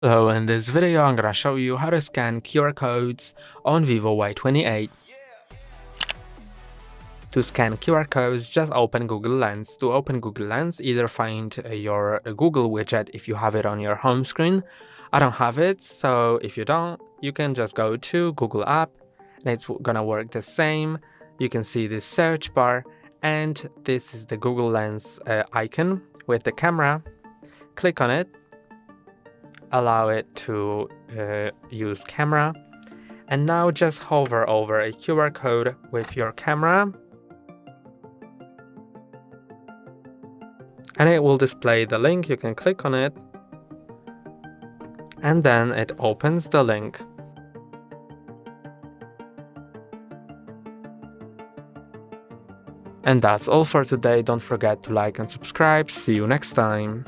So in this video I'm gonna show you how to scan QR codes on VIVO Y28. To scan QR codes, just open Google Lens. To open Google Lens, either find your Google widget if you have it on your home screen. I don't have it, so if you don't, you can just go to Google app and it's gonna work the same. You can see this search bar and this is the Google Lens icon with the camera. Click on it, allow it to use camera, and now just hover over a QR code with your camera and it will display the link. You can click on it and then it opens the link. And that's all for today. Don't forget to like and subscribe. See you next time.